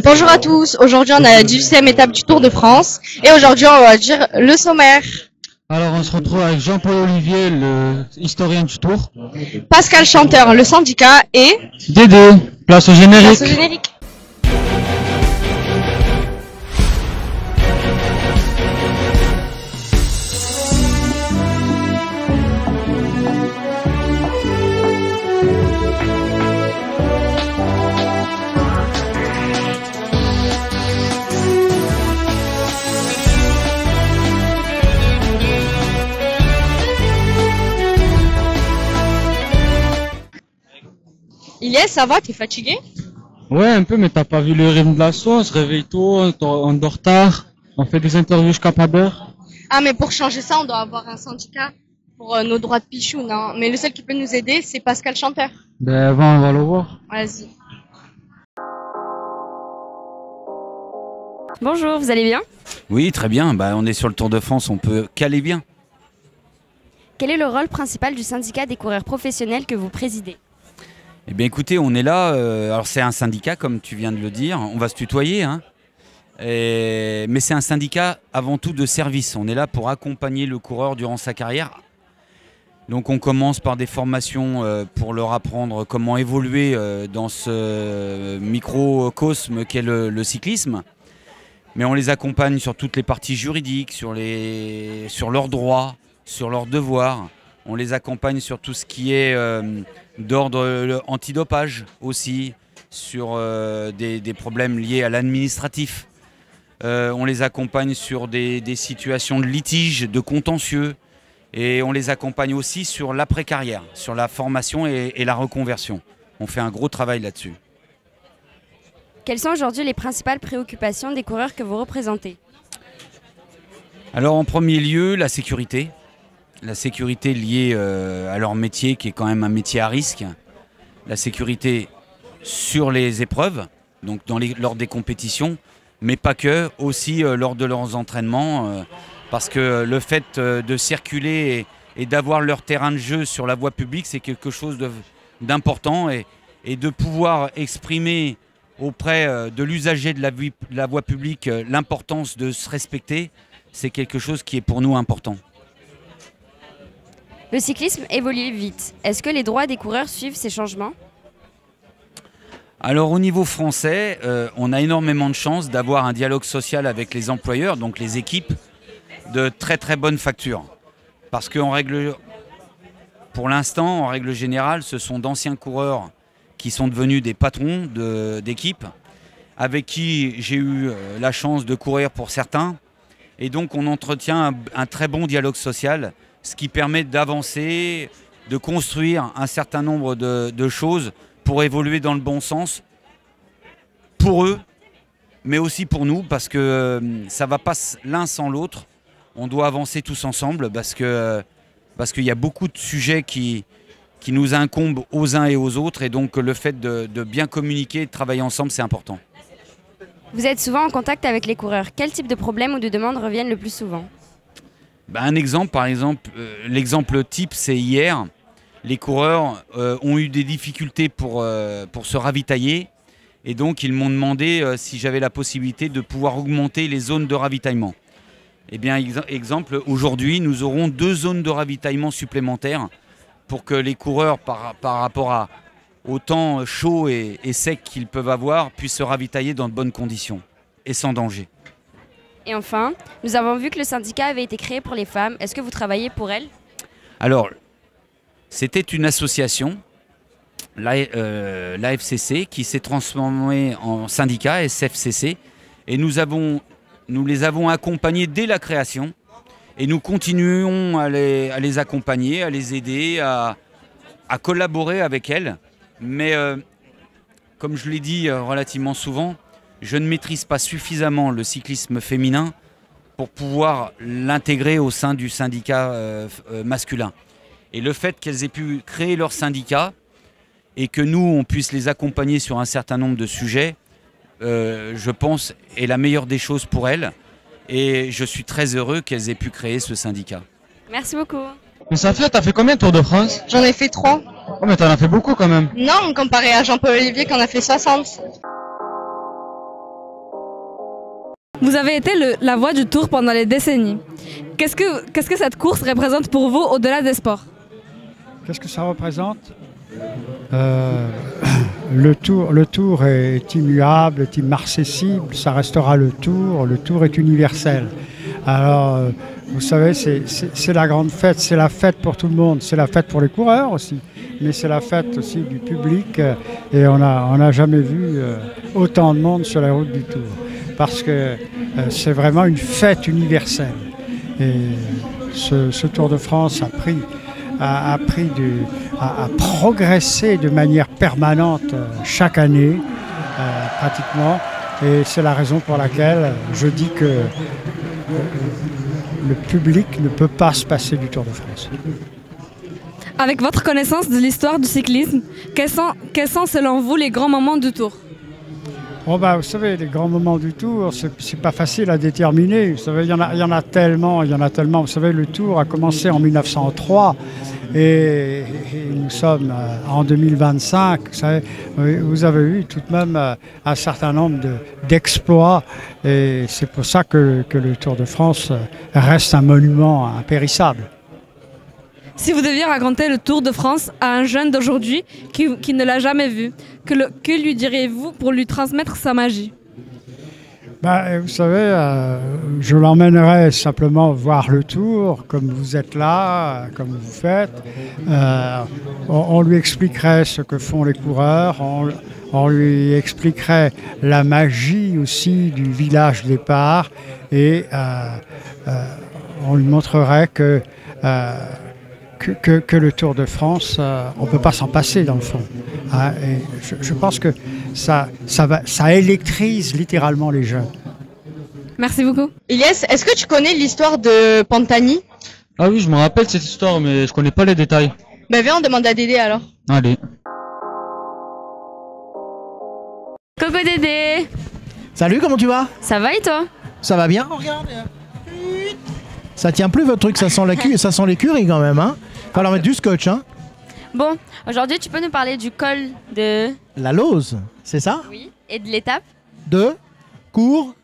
Bonjour à tous, aujourd'hui on a la 18e étape du Tour de France et aujourd'hui on va dire le sommaire. Alors on se retrouve avec Jean-Paul Olivier, le historien du Tour. Pascal Chanteur, le syndicat et... Dédé, place au générique. Place au générique. Iliès, ça va, t'es fatigué? Ouais, un peu, mais t'as pas vu le rythme de l'assaut, on se réveille tôt, on dort tard, on fait des interviews jusqu'à pas d'heure. Ah mais pour changer ça, on doit avoir un syndicat pour nos droits de pichou, non? Mais le seul qui peut nous aider, c'est Pascal Chanteur. Ben on va le voir. Vas-y. Bonjour, vous allez bien? Oui, très bien. Bah, on est sur le Tour de France, on peut qu'aller bien. Quel est le rôle principal du syndicat des coureurs professionnels que vous présidez? Eh bien écoutez, on est là, alors c'est un syndicat comme tu viens de le dire, on va se tutoyer, hein. Mais c'est un syndicat avant tout de service, on est là pour accompagner le coureur durant sa carrière. Donc on commence par des formations pour leur apprendre comment évoluer dans ce microcosme qu'est le cyclisme. Mais on les accompagne sur toutes les parties juridiques, sur leurs droits, sur leurs devoirs. On les accompagne sur tout ce qui est d'ordre antidopage aussi, sur des problèmes liés à l'administratif. On les accompagne sur des situations de litige, de contentieux. Et on les accompagne aussi sur l'après-carrière, sur la formation et la reconversion. On fait un gros travail là-dessus. Quelles sont aujourd'hui les principales préoccupations des coureurs que vous représentez? Alors en premier lieu, la sécurité. La sécurité liée à leur métier qui est quand même un métier à risque. La sécurité sur les épreuves, donc lors des compétitions, mais pas que, aussi lors de leurs entraînements. Parce que le fait de circuler et d'avoir leur terrain de jeu sur la voie publique, c'est quelque chose d'important. Et de pouvoir exprimer auprès de l'usager de la voie publique l'importance de se respecter, c'est quelque chose qui est pour nous important. Le cyclisme évolue vite. Est-ce que les droits des coureurs suivent ces changements? Alors au niveau français, on a énormément de chance d'avoir un dialogue social avec les employeurs, donc les équipes, de très très bonne facture. Parce que pour l'instant, en règle générale, ce sont d'anciens coureurs qui sont devenus des patrons d'équipes, avec qui j'ai eu la chance de courir pour certains. Et donc on entretient un très bon dialogue social, ce qui permet d'avancer, de construire un certain nombre de choses pour évoluer dans le bon sens, pour eux, mais aussi pour nous, parce que ça ne va pas l'un sans l'autre. On doit avancer tous ensemble, parce qu'il y a beaucoup de sujets qui nous incombent aux uns et aux autres, et donc le fait de bien communiquer, de travailler ensemble, c'est important. Vous êtes souvent en contact avec les coureurs. Quel type de problèmes ou de demandes reviennent le plus souvent? Un exemple, par exemple, l'exemple type, c'est hier. Les coureurs ont eu des difficultés pour se ravitailler. Et donc, ils m'ont demandé si j'avais la possibilité de pouvoir augmenter les zones de ravitaillement. Eh bien, exemple, aujourd'hui, nous aurons 2 zones de ravitaillement supplémentaires pour que les coureurs, par rapport au temps chaud et sec qu'ils peuvent avoir, puissent se ravitailler dans de bonnes conditions et sans danger. Et enfin, nous avons vu que le syndicat avait été créé pour les femmes. Est-ce que vous travaillez pour elles? Alors, c'était une association, l'AFCC, qui s'est transformée en syndicat, SFCC, et nous les avons accompagnés dès la création, et nous continuons à les accompagner, à les aider, à collaborer avec elles. Mais comme je l'ai dit relativement souvent, je ne maîtrise pas suffisamment le cyclisme féminin pour pouvoir l'intégrer au sein du syndicat masculin. Et le fait qu'elles aient pu créer leur syndicat et que nous, on puisse les accompagner sur un certain nombre de sujets, je pense, est la meilleure des choses pour elles. Et je suis très heureux qu'elles aient pu créer ce syndicat. Merci beaucoup. Mais ça fait, t'as fait combien de Tours de France? J'en ai fait 3. Oh mais t'en as fait beaucoup quand même. Non, comparé à Jean-Paul Olivier qui en a fait 60. Vous avez été la voix du Tour pendant les décennies. Qu'est-ce que cette course représente pour vous au-delà des sports? Qu'est-ce que ça représente? Le tour est immuable, est immarcessible, ça restera le tour est universel. Alors, vous savez, c'est la grande fête, c'est la fête pour tout le monde, c'est la fête pour les coureurs aussi, mais c'est la fête aussi du public, et on n'a jamais vu autant de monde sur la route du Tour, parce que c'est vraiment une fête universelle. Et ce Tour de France a progressé de manière permanente chaque année, pratiquement. Et c'est la raison pour laquelle je dis que le public ne peut pas se passer du Tour de France. Avec votre connaissance de l'histoire du cyclisme, quels sont selon vous les grands moments du Tour? Bon vous savez, les grands moments du Tour, c'est pas facile à déterminer. Vous savez, il y en a tellement. Vous savez, le Tour a commencé en 1903 et nous sommes en 2025. Vous avez eu tout de même un certain nombre d'exploits, et c'est pour ça que le Tour de France reste un monument impérissable. Si vous deviez raconter le Tour de France à un jeune d'aujourd'hui qui ne l'a jamais vu, que lui diriez-vous pour lui transmettre sa magie? Vous savez, je l'emmènerais simplement voir le Tour, comme vous êtes là, comme vous faites. On lui expliquerait ce que font les coureurs, on lui expliquerait la magie aussi du village départ, et on lui montrerait que le Tour de France, on ne peut pas s'en passer dans le fond. Et je pense que ça électrise littéralement les jeunes. Merci beaucoup. Ilyes, est-ce que tu connais l'histoire de Pantani? Ah oui, je me rappelle cette histoire, mais je connais pas les détails. Viens, on demande à Dédé alors. Allez. Coucou Dédé. Salut, comment tu vas? Ça va et toi? Ça va bien, regarde. Ça tient plus votre truc, ça sent l'écurie quand même, hein. Faut leur mettre du scotch, hein. Bon, aujourd'hui, tu peux nous parler du col de... La Lose, c'est ça? Oui. Et de l'étape de Courchevel.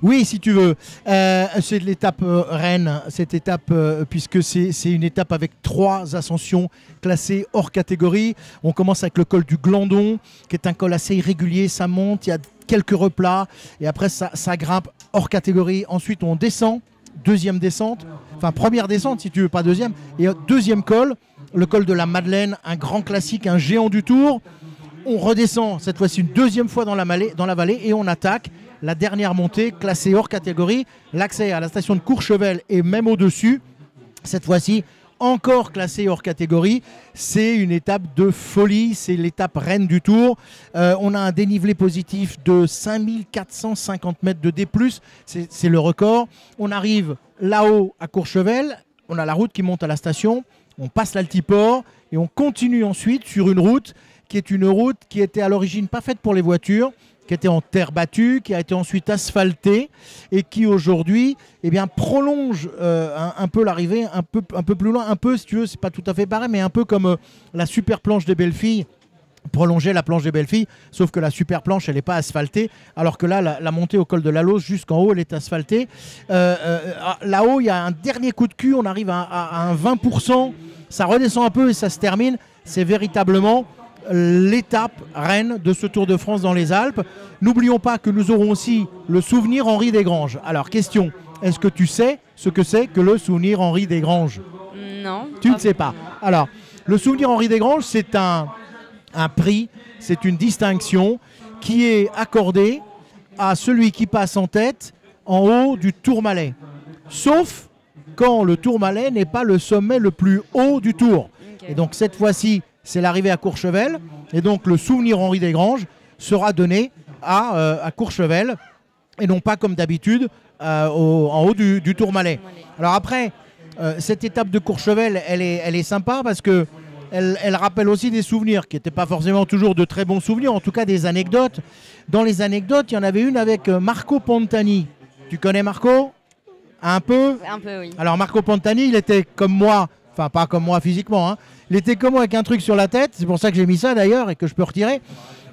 Oui, si tu veux. C'est de l'étape Rennes, cette étape, puisque c'est une étape avec 3 ascensions classées hors catégorie. On commence avec le col du Glandon, qui est un col assez irrégulier, ça monte, il y a quelques replats, et après ça grimpe hors catégorie. Ensuite, on descend, deuxième descente, enfin première descente si tu veux, pas deuxième, et deuxième col, le col de la Madeleine, un grand classique, un géant du Tour. On redescend cette fois-ci une deuxième fois dans la vallée, et on attaque la dernière montée classée hors catégorie, l'accès à la station de Courchevel et même au-dessus, cette fois-ci encore classée hors catégorie. C'est une étape de folie, c'est l'étape reine du Tour. On a un dénivelé positif de 5450 mètres de D+, c'est le record. On arrive là-haut à Courchevel, on a la route qui monte à la station, on passe l'Altiport et on continue ensuite sur une route qui est une route qui était à l'origine pas faite pour les voitures, qui était en terre battue, qui a été ensuite asphaltée et qui aujourd'hui prolonge un peu l'arrivée, un peu plus loin, un peu si tu veux, c'est pas tout à fait pareil, mais un peu comme la super planche des Belles-Filles, prolonger la planche des Belles-Filles, sauf que la super planche elle n'est pas asphaltée, alors que là la montée au col de la Lose jusqu'en haut elle est asphaltée. Là-haut il y a un dernier coup de cul, on arrive à un 20%, ça redescend un peu et ça se termine. C'est véritablement l'étape reine de ce Tour de France dans les Alpes. N'oublions pas que nous aurons aussi le souvenir Henri Desgranges. Alors question, est-ce que tu sais ce que c'est que le souvenir Henri Desgranges? Non. Tu ne sais pas. Alors, le souvenir Henri Desgranges, c'est un prix, c'est une distinction qui est accordée à celui qui passe en tête en haut du Tourmalet. Sauf quand le Tourmalet n'est pas le sommet le plus haut du Tour. Okay. Et donc cette fois-ci, c'est l'arrivée à Courchevel. Et donc le souvenir Henri Desgranges sera donné à Courchevel et non pas comme d'habitude en haut du Tourmalet. Alors après, cette étape de Courchevel, elle est sympa parce que elle rappelle aussi des souvenirs qui n'étaient pas forcément toujours de très bons souvenirs, en tout cas des anecdotes. Dans les anecdotes, il y en avait une avec Marco Pantani. Tu connais Marco? Un peu? Un peu, oui. Alors Marco Pantani, il était comme moi, enfin pas comme moi physiquement, hein. Il était comme moi avec un truc sur la tête, c'est pour ça que j'ai mis ça d'ailleurs et que je peux retirer.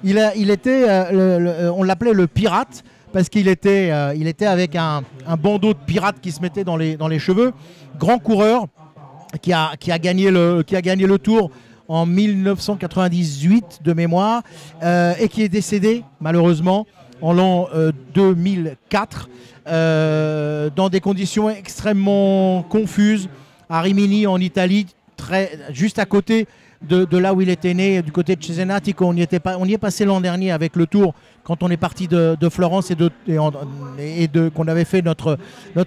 On l'appelait le pirate parce qu'il était, il était avec un bandeau de pirate qui se mettait dans les cheveux. Grand coureur qui a gagné le Tour en 1998 de mémoire et qui est décédé malheureusement en l'an 2004 dans des conditions extrêmement confuses à Rimini en Italie, juste à côté de là où il était né, du côté de Cesenatico. On y est passé l'an dernier avec le Tour quand on est parti de Florence et qu'on avait fait notre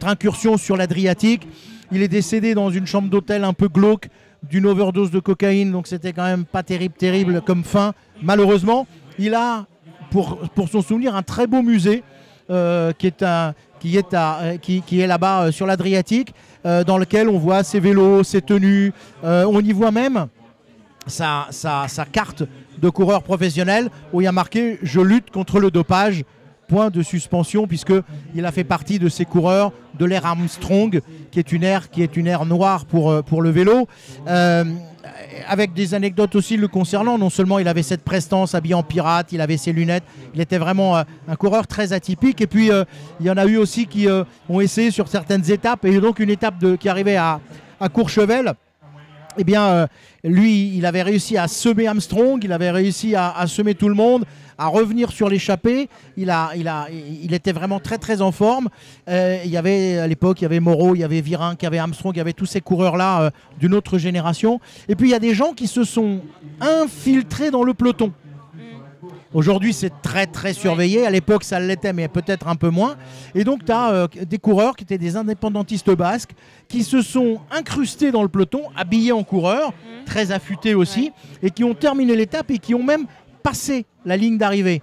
incursion sur l'Adriatique. Il est décédé dans une chambre d'hôtel un peu glauque d'une overdose de cocaïne, donc c'était quand même pas terrible comme fin. Malheureusement, il a pour son souvenir un très beau musée qui est là-bas sur l'Adriatique, dans lequel on voit ses vélos, ses tenues. On y voit même sa carte de coureur professionnel où il y a marqué « Je lutte contre le dopage ». Point de suspension, puisqu'il a fait partie de ces coureurs de l'ère Armstrong, qui est une ère noire pour le vélo. Avec des anecdotes aussi le concernant. Non seulement il avait cette prestance habillé en pirate, il avait ses lunettes, il était vraiment un coureur très atypique. Et puis il y en a eu aussi qui ont essayé sur certaines étapes, et donc une étape qui arrivait à Courchevel. Eh bien, lui, il avait réussi à semer Armstrong, il avait réussi à semer tout le monde, à revenir sur l'échappée. Il était vraiment très en forme. Il y avait à l'époque, il y avait Moreau, il y avait Virenque, il y avait Armstrong, il y avait tous ces coureurs-là d'une autre génération. Et puis il y a des gens qui se sont infiltrés dans le peloton. Aujourd'hui, c'est très surveillé. À l'époque, ça l'était, mais peut-être un peu moins. Et donc, tu as des coureurs qui étaient des indépendantistes basques qui se sont incrustés dans le peloton, habillés en coureurs, très affûtés aussi, et qui ont terminé l'étape et qui ont même passé la ligne d'arrivée,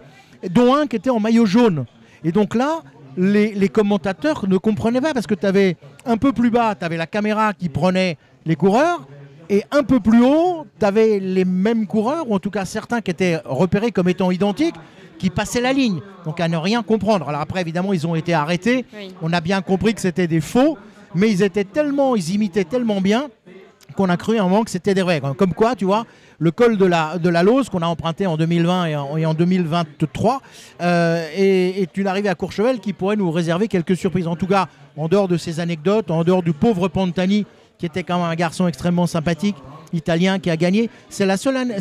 dont un qui était en maillot jaune. Et donc là, les commentateurs ne comprenaient pas, parce que tu avais un peu plus bas, tu avais la caméra qui prenait les coureurs, et un peu plus haut, tu avais les mêmes coureurs, ou en tout cas certains qui étaient repérés comme étant identiques, qui passaient la ligne. Donc à ne rien comprendre. Alors après, évidemment, ils ont été arrêtés. Oui. On a bien compris que c'était des faux, mais ils imitaient tellement bien qu'on a cru à un moment que c'était des vrais. Comme quoi, tu vois, le col de la Lose qu'on a emprunté en 2020 et en 2023 est une arrivée à Courchevel qui pourrait nous réserver quelques surprises. En tout cas, en dehors de ces anecdotes, en dehors du pauvre Pantani, qui était quand même un garçon extrêmement sympathique, italien, qui a gagné. C'est la seule année,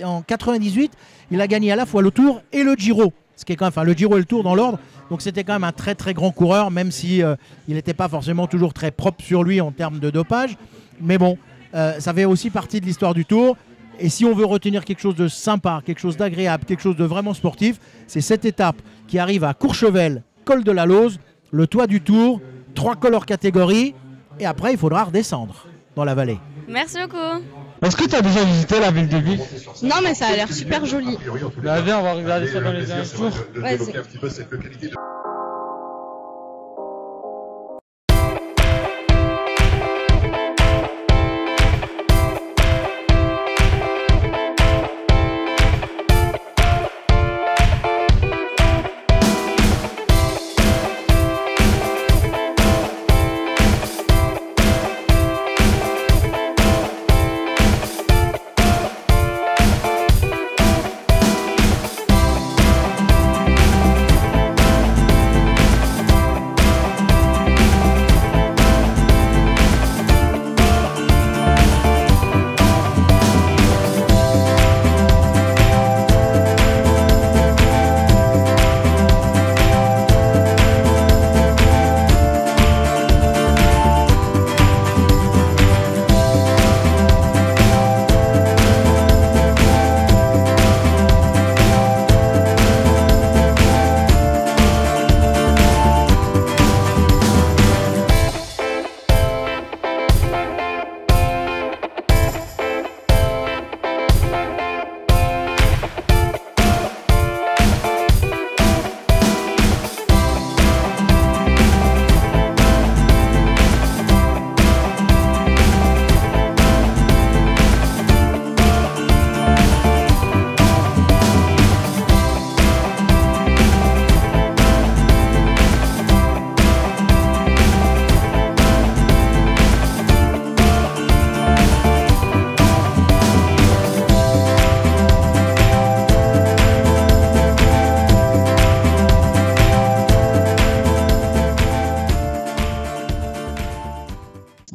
en 98, il a gagné à la fois le Tour et le Giro. Ce qui est quand même, le Giro et le Tour dans l'ordre. Donc c'était quand même un très grand coureur, même si il n'était pas forcément toujours très propre sur lui en termes de dopage. Mais bon, ça fait aussi partie de l'histoire du Tour. Et si on veut retenir quelque chose de sympa, quelque chose d'agréable, quelque chose de vraiment sportif, c'est cette étape qui arrive à Courchevel, col de la Lose, le toit du Tour, 3 cols hors catégorie. Et après, il faudra redescendre dans la vallée. Merci beaucoup. Est-ce que tu as déjà visité la ville de Vif? Non, mais ça a l'air super joli. Bah, viens, on va regarder ça dans les derniers jours. Vas-y.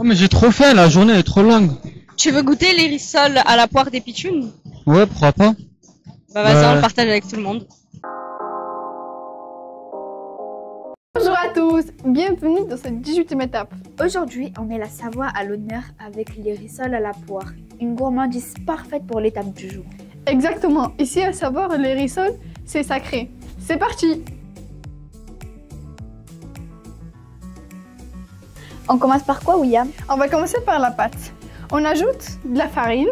mais j'ai trop faim, la journée est trop longue. Tu veux goûter les rissoles à la poire des pitchounes? Ouais, pourquoi pas? Bah vas-y, on le partage avec tout le monde. Bonjour à tous, bienvenue dans cette 18e étape. Aujourd'hui, on met la Savoie à l'honneur avec les rissoles à la poire, une gourmandise parfaite pour l'étape du jour. Exactement, ici à savoir les rissoles, c'est sacré. C'est parti! On commence par quoi, William? On va commencer par la pâte. On ajoute de la farine,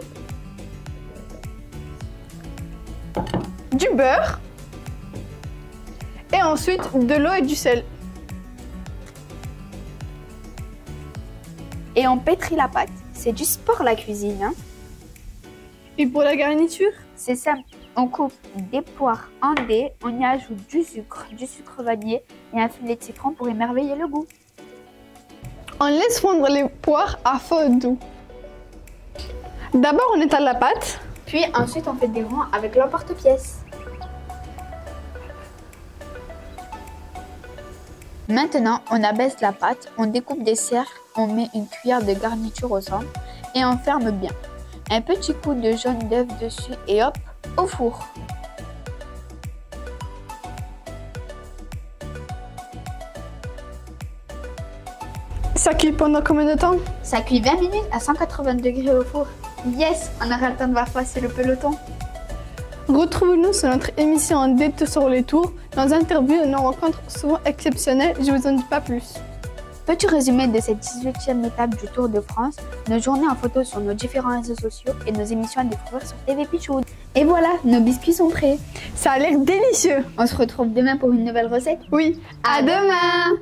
du beurre et ensuite de l'eau et du sel. Et on pétrit la pâte. C'est du sport la cuisine, hein? Et pour la garniture? C'est simple. On coupe des poires en dés, on y ajoute du sucre vanillé et un filet de citron pour émerveiller le goût. On laisse fondre les poires à feu doux. D'abord on étale la pâte. Puis ensuite on fait des ronds avec l'emporte-pièce. Maintenant on abaisse la pâte, on découpe des cercles, on met une cuillère de garniture au centre et on ferme bien. Un petit coup de jaune d'œuf dessus et hop, au four. Ça cuit pendant combien de temps? Ça cuit 20 minutes à 180 degrés au four. Yes, on aura le temps de voir passer le peloton. Retrouvez-nous sur notre émission en détour sur les tours. Dans interviews et nos rencontres souvent exceptionnelles, je vous en dis pas plus. Petit résumé de cette 18e étape du Tour de France, nos journées en photo sur nos différents réseaux sociaux et nos émissions à découvrir sur TV Pichoun. Et voilà, nos biscuits sont prêts. Ça a l'air délicieux. On se retrouve demain pour une nouvelle recette. Oui, à demain.